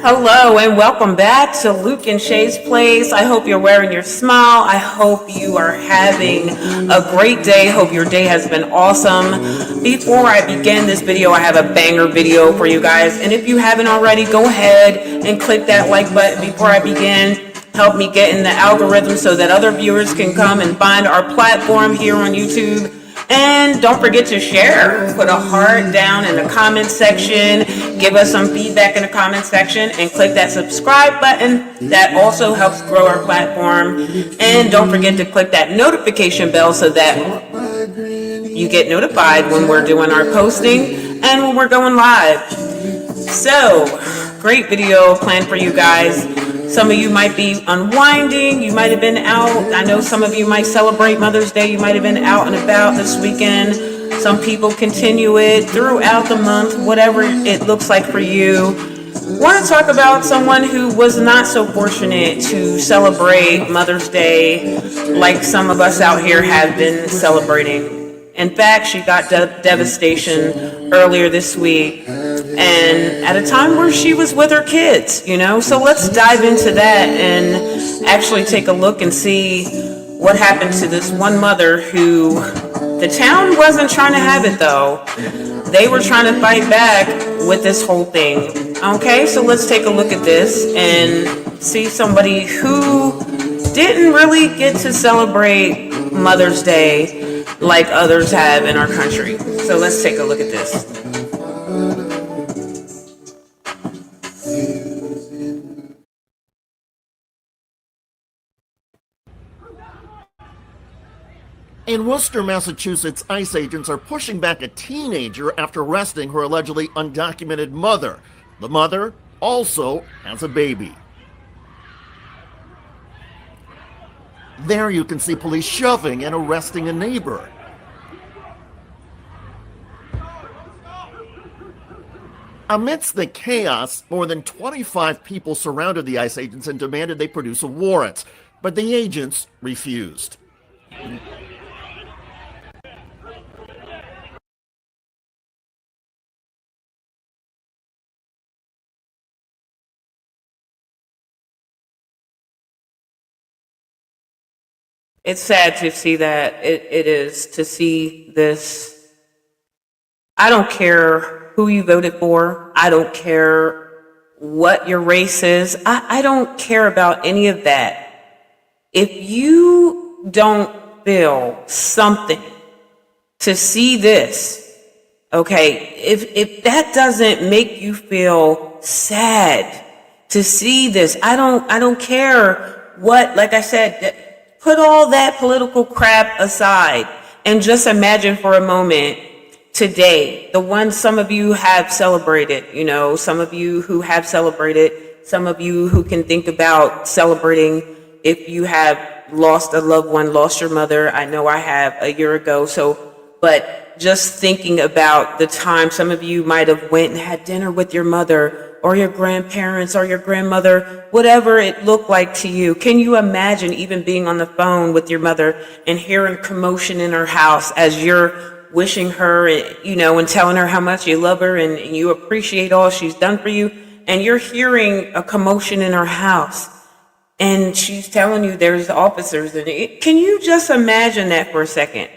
Hello and welcome back to Luke-N-SHAE'S place. I hope you're wearing your smile. I hope you are having a great day. Hope your day has been awesome. Before I begin this video, I have a banger video for you guys. And if you haven't already, go ahead and click that like button before I begin. Help me get in the algorithm so that other viewers can come and find our platform here on YouTube. And don't forget to share. Put a heart down in the comment section. Give us some feedback in the comment section and click that subscribe button. That also helps grow our platform. And don't forget to click that notification bell so that you get notified when we're doing our posting and when we're going live. So, great video planned for you guys. Some of you might be unwinding. You might have been out. I know some of you might celebrate Mother's Day. You might have been out and about this weekend. Some people continue it throughout the month, whatever it looks like for you. I want to talk about someone who was not so fortunate to celebrate Mother's Day like some of us out here have been celebrating. In fact, she got devastation earlier this week, and at a time where she was with her kids, you know? So let's dive into that and actually take a look and see what happened to this one mother who the town wasn't trying to have it, though. They were trying to fight back with this whole thing. Okay, so let's take a look at this and see somebody who didn't really get to celebrate Mother's Day like others have in our country. So let's take a look at this. In Worcester, Massachusetts, ICE agents are pushing back a teenager after arresting her allegedly undocumented mother. The mother also has a baby. There you can see police shoving and arresting a neighbor. Amidst the chaos, more than 25 people surrounded the ICE agents and demanded they produce a warrant, but the agents refused. It's sad to see that. It is to see this. I don't care who you voted for. I don't care what your race is. I don't care about any of that. If you don't feel something to see this, okay, if that doesn't make you feel sad to see this, I don't care what, like I said, put all that political crap aside and just imagine for a moment today, the one some of you have celebrated, you know, some of you who have celebrated, some of you who can think about celebrating if you have lost a loved one, lost your mother. I know I have a year ago. So, but just thinking about the time some of you might have went and had dinner with your mother or your grandparents or your grandmother, whatever it looked like to you. Can you imagine even being on the phone with your mother and hearing commotion in her house as you're wishing her, you know, and telling her how much you love her and you appreciate all she's done for you, and you're hearing a commotion in her house and she's telling you there's officers in it. Can you just imagine that for a second?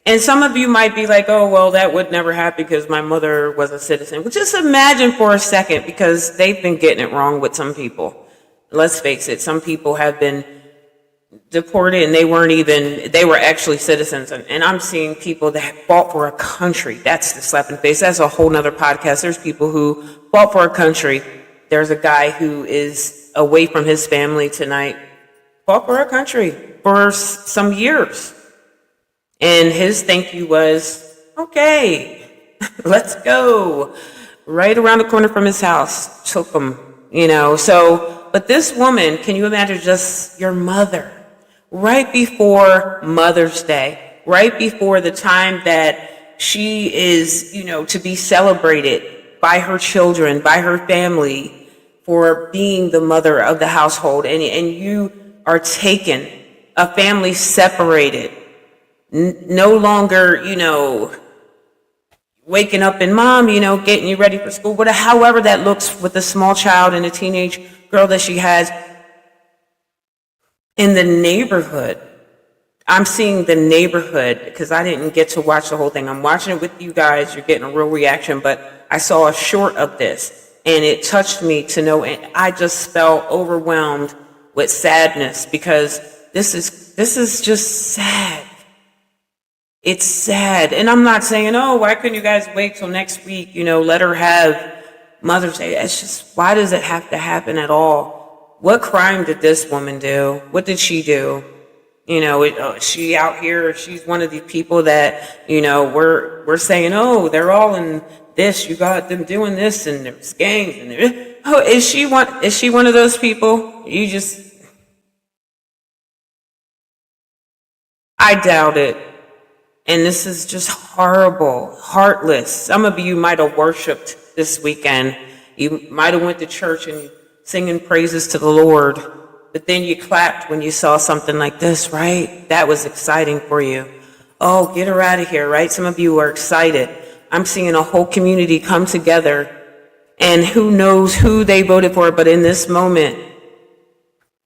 And some of you might be like, oh, well, that would never happen because my mother was a citizen. Well, just imagine for a second, because they've been getting it wrong with some people. Let's face it, some people have been deported and they were actually citizens. And I'm seeing people that fought for a country. That's the slap in the face. That's a whole nother podcast. There's people who fought for a country. There's a guy who is away from his family tonight, fought for a country for some years. And his thank you was, okay, let's go. Right around the corner from his house, took him, you know. So, but this woman, can you imagine just your mother, right before Mother's Day, right before the time that she is, you know, to be celebrated by her children, by her family, for being the mother of the household. And you are taken, a family separated, no longer, you know, waking up and mom, getting you ready for school, whatever, however that looks with a small child and a teenage girl that she has. In the neighborhood, I'm seeing the neighborhood, because I didn't get to watch the whole thing. I'm watching it with you guys. You're getting a real reaction, but I saw a short of this and it touched me to know, and I just felt overwhelmed with sadness, because this is just sad. It's sad. And I'm not saying, oh, why couldn't you guys wait till next week, let her have Mother's Day. It's just, why does it have to happen at all? What crime did this woman do? What did she do? She out here, she's one of these people that, we're saying, oh, they're all in this, you got them doing this, and there's gangs, and oh, is she one of those people? I doubt it. And this is just horrible, heartless. Some of you might have worshiped this weekend. You might have went to church and singing praises to the Lord, but then you clapped when you saw something like this, right? That was exciting for you. Oh, get her out of here, right? Some of you were excited. I'm seeing a whole community come together, and who knows who they voted for, but in this moment,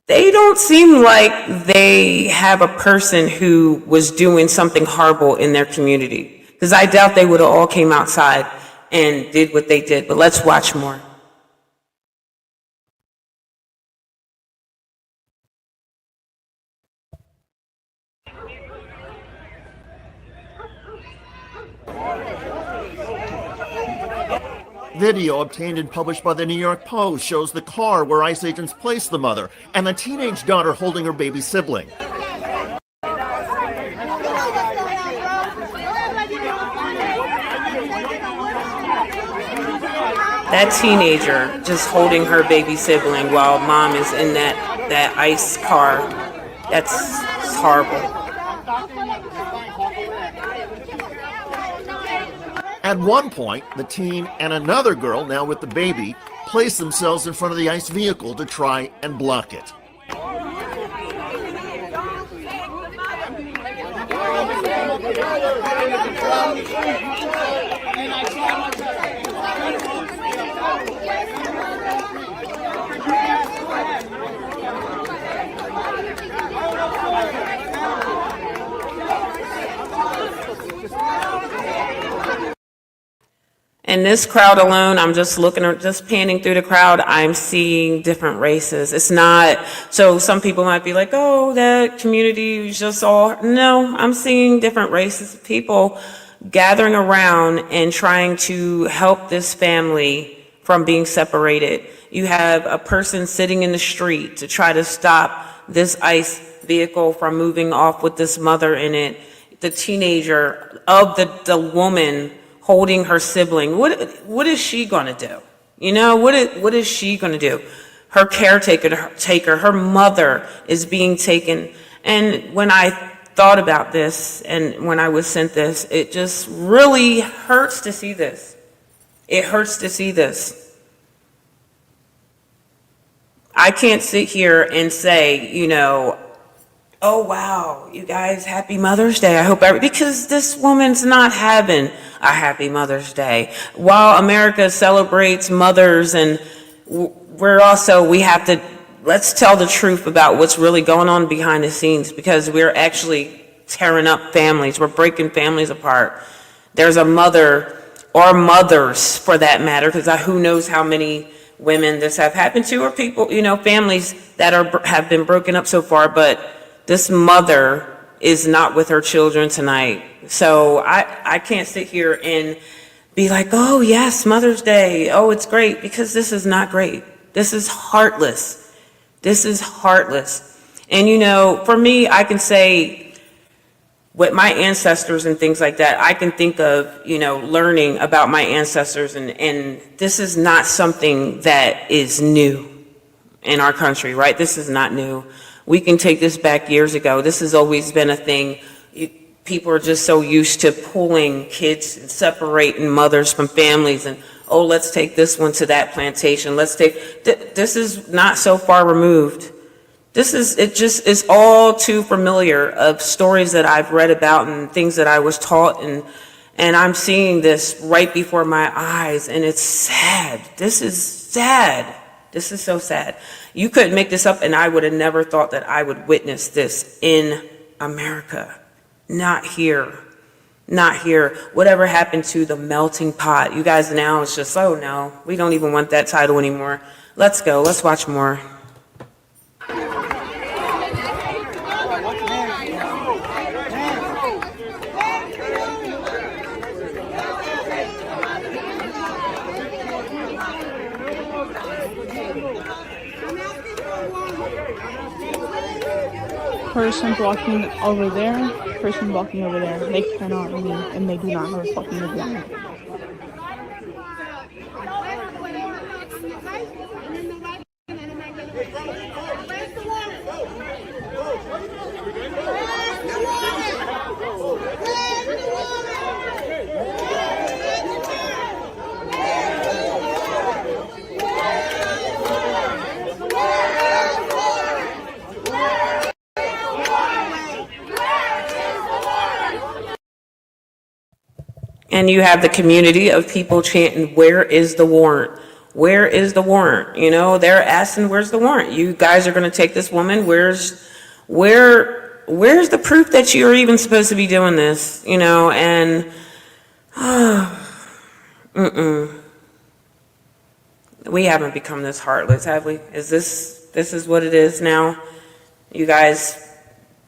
they don't seem like they have a person who was doing something horrible in their community, because I doubt they would have all came outside and did what they did. But let's watch more. Video obtained and published by the New York Post shows the car where ICE agents placed the mother and the teenage daughter holding her baby sibling. That teenager just holding her baby sibling while mom is in that ICE car. That's horrible. At one point, the teen and another girl, now with the baby, place themselves in front of the ICE vehicle to try and block it. In this crowd alone, I'm just just panning through the crowd, I'm seeing different races. It's not, so some people might be like, oh, that community is just all, no, I'm seeing different races of people gathering around and trying to help this family from being separated. You have a person sitting in the street to try to stop this ICE vehicle from moving off with this mother in it. The teenager of the woman holding her sibling. What is she going to do? What is she going to do? Her caretaker, her mother is being taken. And when I thought about this and when I was sent this, it just really hurts to see this. It hurts to see this. I can't sit here and say, oh, wow, you guys, happy Mother's Day. I hope because this woman's not having a happy Mother's Day. While America celebrates mothers, and let's tell the truth about what's really going on behind the scenes, because we're actually tearing up families. We're breaking families apart. There's a mother, or mothers for that matter, because who knows how many women this have happened to, or people, families that have been broken up so far, but this mother is not with her children tonight. So I can't sit here and be like, oh, yes, Mother's Day. Oh, it's great, because this is not great. This is heartless. This is heartless. And, for me, I can say with my ancestors and things like that, I can think of, learning about my ancestors. And this is not something that is new in our country, right? This is not new. We can take this back years ago. This has always been a thing. People are just so used to pulling kids and separating mothers from families, and, oh, let's take this one to that plantation. This is not so far removed. It's all too familiar of stories that I've read about and things that I was taught, And I'm seeing this right before my eyes, and it's sad. This is sad. This is so sad. You couldn't make this up, and I would have never thought that I would witness this in America. Not here. Not here. Whatever happened to the melting pot? You guys now, it's just, oh no, we don't even want that title anymore. Let's go. Let's watch more. Person blocking over there, person blocking over there. They cannot leave, and they do not have a fucking agenda. And you have the community of people chanting, where is the warrant? Where is the warrant? You know, they're asking, where's the warrant? You guys are going to take this woman. Where's the proof that you're even supposed to be doing this? You know, and we haven't become this heartless, have we? This is what it is now? You guys,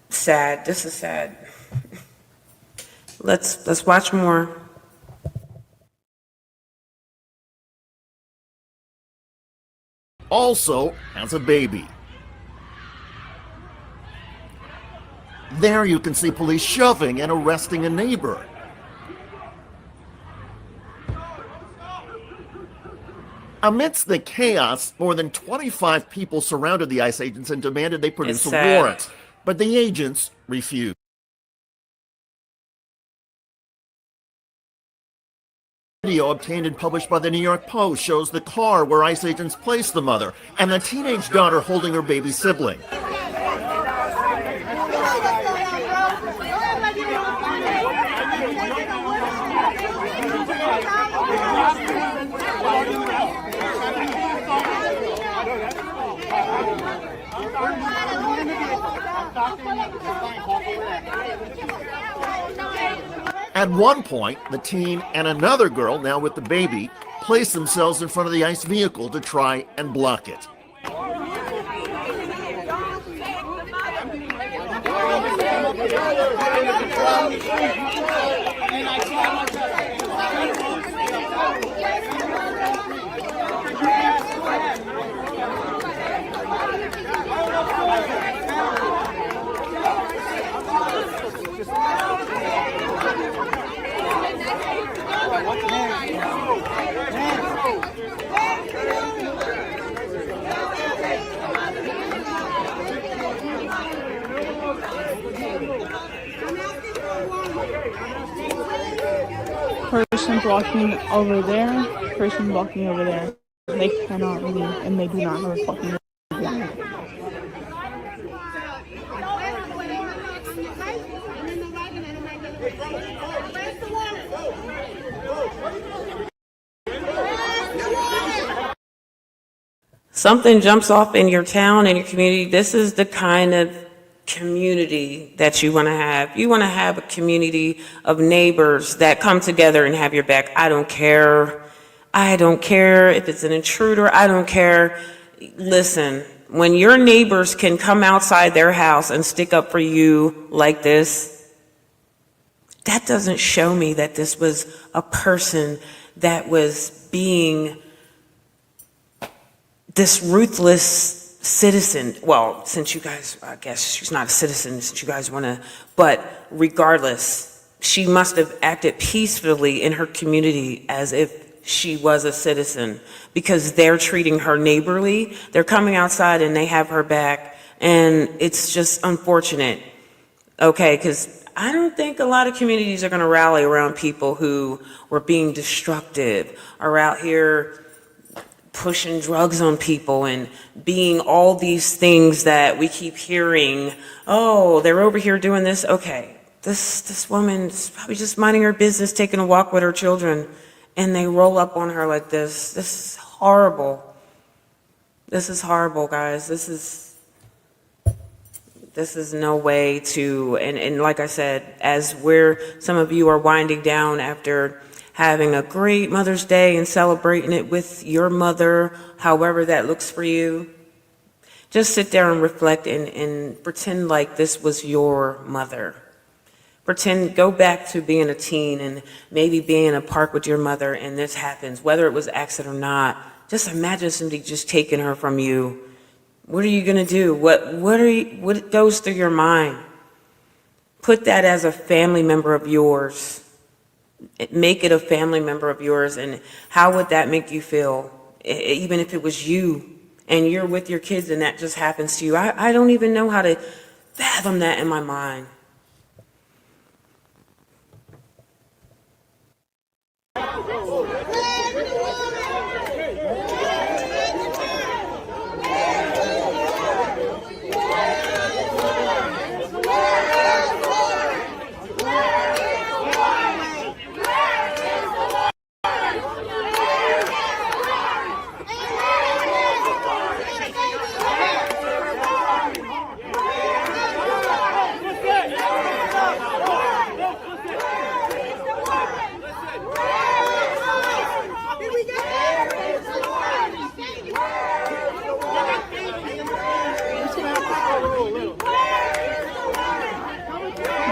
sad. This is sad. Let's watch more. Also has a baby. There you can see police shoving and arresting a neighbor. Amidst the chaos, more than 25 people surrounded the ICE agents and demanded they produce a warrant, but the agents refused. Video obtained and published by the New York Post shows the car where ICE agents placed the mother and the teenage daughter holding her baby sibling. At one point, the teen and another girl, now with the baby, placed themselves in front of the ICE vehicle to try and block it. Person blocking over there, person blocking over there. They cannot leave, and they do not have a fucking agenda. Something jumps off in your town, in your community. This is the kind of community that you want to have. You want to have a community of neighbors that come together and have your back. I don't care. I don't care if it's an intruder. I don't care. Listen, when your neighbors can come outside their house and stick up for you like this, that doesn't show me that this was a person that was being this ruthless citizen. Well, since you guys, I guess she's not a citizen, since you guys want to, but regardless, she must have acted peacefully in her community as if she was a citizen, because they're treating her neighborly. They're coming outside and they have her back, and it's just unfortunate. Okay, because I don't think a lot of communities are going to rally around people who were being destructive, are out here pushing drugs on people and being all these things that we keep hearing. Oh, they're over here doing this. Okay, this woman's probably just minding her business, taking a walk with her children, and they roll up on her like this. This is horrible. This is horrible, guys. This is no way to, and like I said, as some of you are winding down after having a great Mother's Day and celebrating it with your mother, however that looks for you, just sit there and reflect and pretend like this was your mother. Go back to being a teen and maybe being in a park with your mother and this happens, whether it was accident or not. Just imagine somebody just taking her from you. What are you going to do? What goes through your mind? Put that as a family member of yours. Make it a family member of yours. And how would that make you feel? Even if it was you and you're with your kids and that just happens to you. I don't even know how to fathom that in my mind.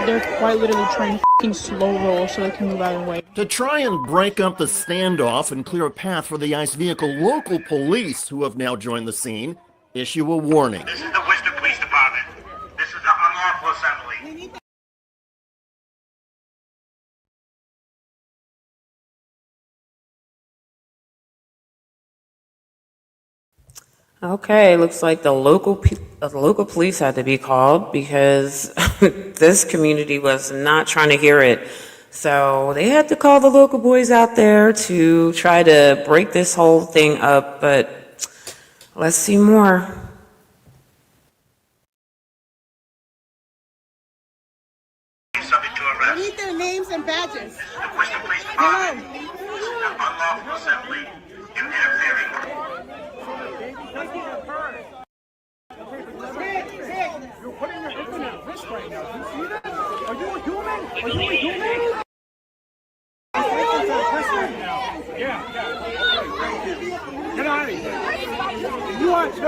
They're quite literally trying to slow roll so they can move out of the way. To try and break up the standoff and clear a path for the ICE vehicle, local police, who have now joined the scene, issue a warning. This is the Worcester Police Department. This is an unlawful assembly. Okay, looks like the local police had to be called because this community was not trying to hear it. So they had to call the local boys out there to try to break this whole thing up, but let's see more. Subject to arrest. We need their names and badges. This is the Worcester Police Department. This is an unlawful assembly. You're interfering. You're putting your hand on your wrist right now. Do you see that? Are you a human? Are you a human? Yeah. Get out of here. You are too.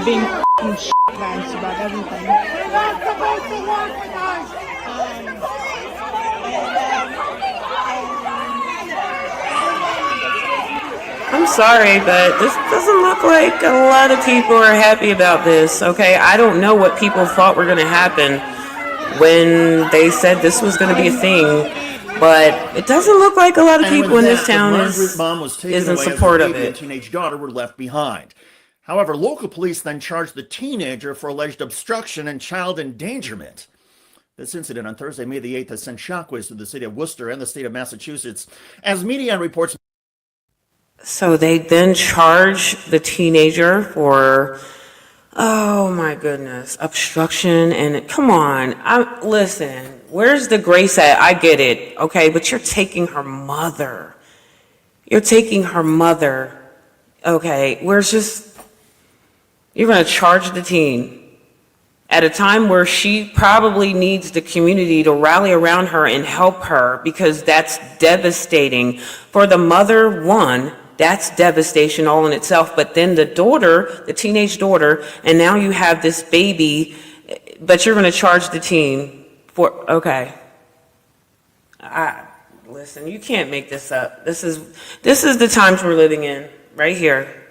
Being f***ing shitbags about everything. You're not supposed to work with us. I'm sorry, but this doesn't look like a lot of people are happy about this, okay? I don't know what people thought were going to happen when they said this was going to be a thing, but it doesn't look like a lot of people in this town is in support of And it. teenage daughter were left behind. However, local police then charged the teenager for alleged obstruction and child endangerment. This incident on Thursday, May the 8th, has sent shockwaves through the city of Worcester and the state of Massachusetts as media reports. So they then charge the teenager for, oh my goodness, obstruction and come on, listen, where's the grace at? I get it, okay, but you're taking her mother. You're taking her mother, okay, you're gonna charge the teen at a time where she probably needs the community to rally around her and help her because that's devastating. For the mother, one, that's devastation all in itself. But then the daughter, the teenage daughter, and now you have this baby, but you're going to charge the teen for, okay. Listen, you can't make this up. This is the times we're living in, right here.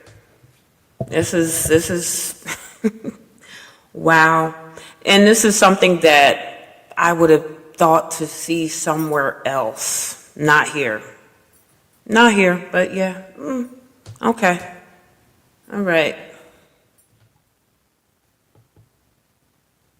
This is, wow. And this is something that I would have thought to see somewhere else, not here. Not here, but yeah, okay, all right.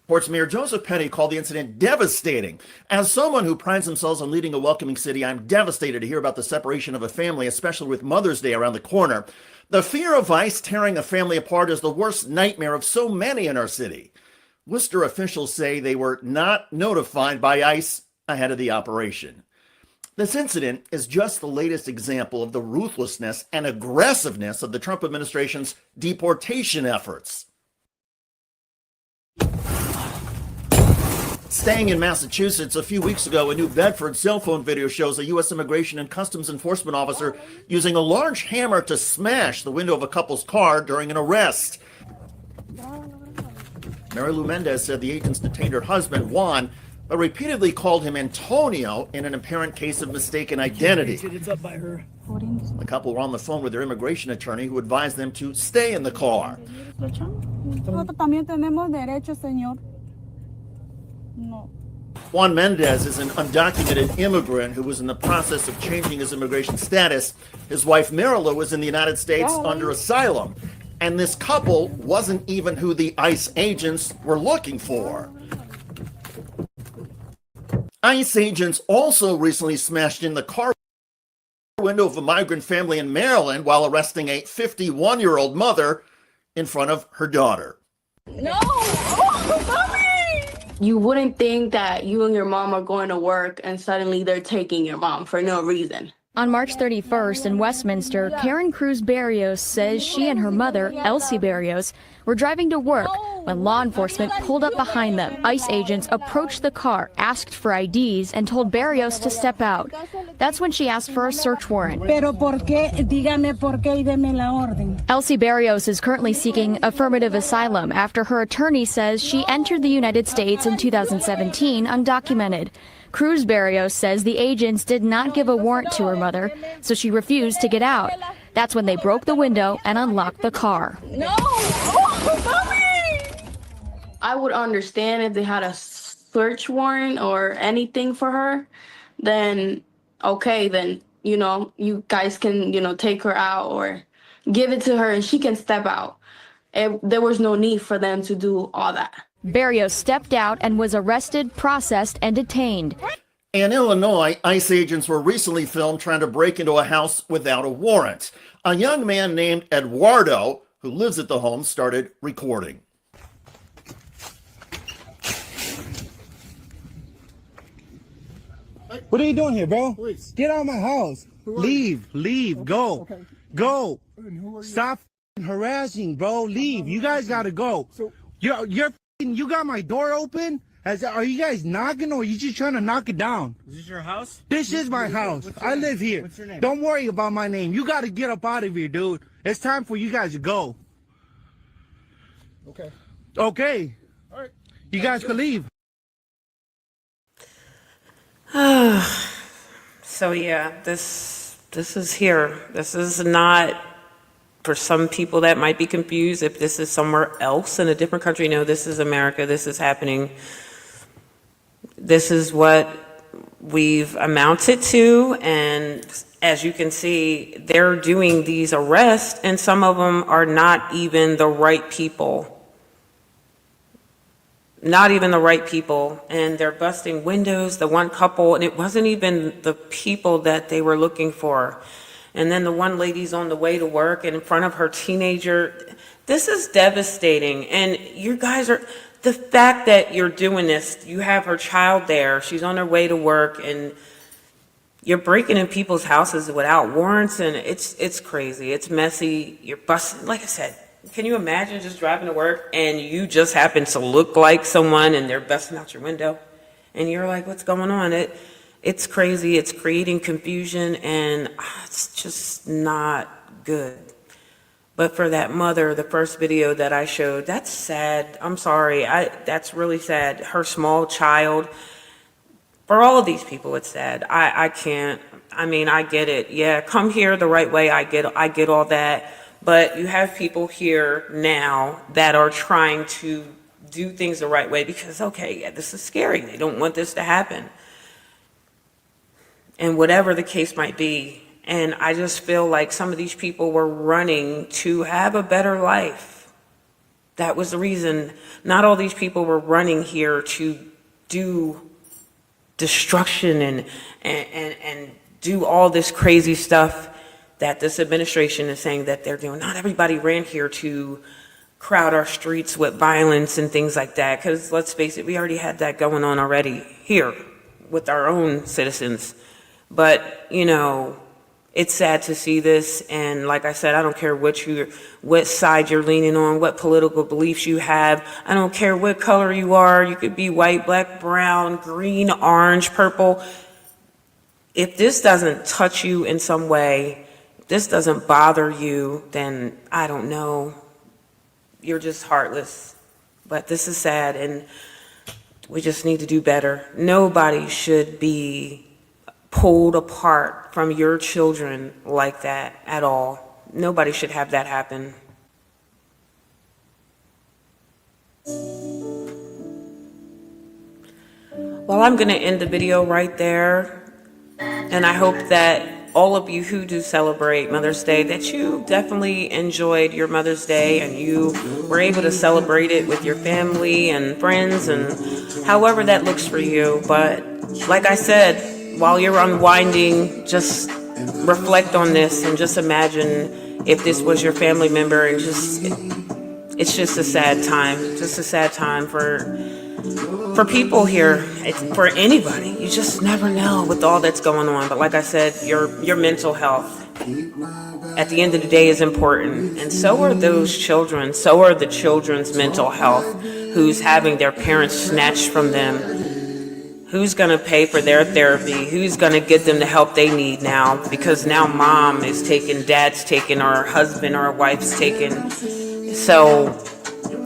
Ports Mayor Joseph Petty called the incident devastating. As someone who prides themselves on leading a welcoming city, I'm devastated to hear about the separation of a family, especially with Mother's Day around the corner. The fear of ICE tearing a family apart is the worst nightmare of so many in our city. Worcester officials say they were not notified by ICE ahead of the operation. This incident is just the latest example of the ruthlessness and aggressiveness of the Trump administration's deportation efforts. Staying in Massachusetts, a few weeks ago, a New Bedford cell phone video shows a U.S. Immigration and Customs Enforcement officer using a large hammer to smash the window of a couple's car during an arrest. Mary Lou Mendez said the agents detained her husband, Juan, but repeatedly called him Antonio in an apparent case of mistaken identity. The couple were on the phone with their immigration attorney, who advised them to stay in the car. Juan Mendez is an undocumented immigrant who was in the process of changing his immigration status. His wife, Marila, was in the United States under asylum. And this couple wasn't even who the ICE agents were looking for. ICE agents also recently smashed in the car window of a migrant family in Maryland while arresting a 51-year-old mother in front of her daughter. No! Oh, mommy! You wouldn't think that you and your mom are going to work and suddenly they're taking your mom for no reason. On March 31st in Westminster, Karen Cruz Barrios says she and her mother, Elsie Barrios, were driving to work when law enforcement pulled up behind them. ICE agents approached the car, asked for IDs, and told Barrios to step out. That's when she asked for a search warrant. Elsie Barrios is currently seeking affirmative asylum after her attorney says she entered the United States in 2017 undocumented. Cruz Barrios says the agents did not give a warrant to her mother, so she refused to get out. That's when they broke the window and unlocked the car. No! Oh, mommy! I would understand if they had a search warrant or anything for her, then okay, then, you guys can, take her out or give it to her and she can step out. There was no need for them to do all that. Barrios stepped out and was arrested, processed, and detained. In Illinois, ICE agents were recently filmed trying to break into a house without a warrant. A young man named Eduardo, who lives at the home, started recording. What are you doing here, bro? Get out of my house. Leave, go. Okay. Go. And who are you? Stop harassing, bro. Leave. You guys gotta go. You got my door open? Are you guys knocking or are you just trying to knock it down? Is this your house? This is my house. I live here. What's your name? Don't worry about my name. You gotta get up out of here, dude. It's time for you guys to go. Okay. Okay. All right. You guys can leave. So yeah, this is here. This is not, for some people that might be confused, if this is somewhere else in a different country. No, this is America. This is happening. This is what we've amounted to. And as you can see, they're doing these arrests, and some of them are not even the right people. Not even the right people. And they're busting windows, the one couple, and it wasn't even the people that they were looking for. And then the one lady's on the way to work and in front of her teenager. This is devastating. And you guys are, the fact that you're doing this, you have her child there, she's on her way to work, and you're breaking in people's houses without warrants, and it's crazy. It's messy. You're busting, like I said, can you imagine just driving to work and you just happen to look like someone and they're busting out your window? And you're like, what's going on? It's crazy. It's creating confusion, and it's just not good. But for that mother, the first video that I showed, that's sad. I'm sorry. That's really sad. Her small child. For all of these people, it's sad. I can't. I mean, I get it. Yeah, come here the right way. I get all that. But you have people here now that are trying to do things the right way because, okay, yeah, this is scary. They don't want this to happen. And whatever the case might be. And I just feel like some of these people were running to have a better life. That was the reason. Not all these people were running here to do destruction and do all this crazy stuff that this administration is saying that they're doing. Not everybody ran here to crowd our streets with violence and things like that. Because let's face it, we already had that going on already here with our own citizens. But, you know, it's sad to see this. And like I said, I don't care what side you're leaning on, what political beliefs you have. I don't care what color you are. You could be white, black, brown, green, orange, purple. If this doesn't touch you in some way, if this doesn't bother you, then I don't know. You're just heartless. But this is sad, and we just need to do better. Nobody should be pulled apart from your children like that at all. Nobody should have that happen. Well, I'm going to end the video right there. And I hope that all of you who do celebrate Mother's Day, that you definitely enjoyed your Mother's Day and you were able to celebrate it with your family and friends and however that looks for you. But like I said, while you're unwinding, just reflect on this and just imagine if this was your family member, and it's just a sad time for people here. It's for anybody. You just never know with all that's going on. But like I said, your mental health at the end of the day is important, and so are those children. So are the children's mental health, who's having their parents snatched from them. Who's going to pay for their therapy? Who's going to get them the help they need now? Because now mom is taken, dad's taken, or husband or wife's taken. So,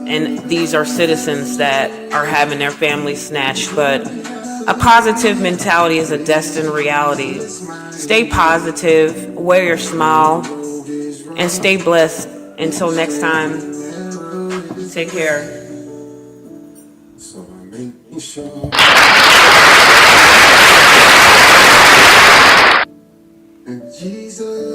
and these are citizens that are having their families snatched. But a positive mentality is a destined reality. Stay positive, wear your smile, and stay blessed. Until next time, take care. Jesus.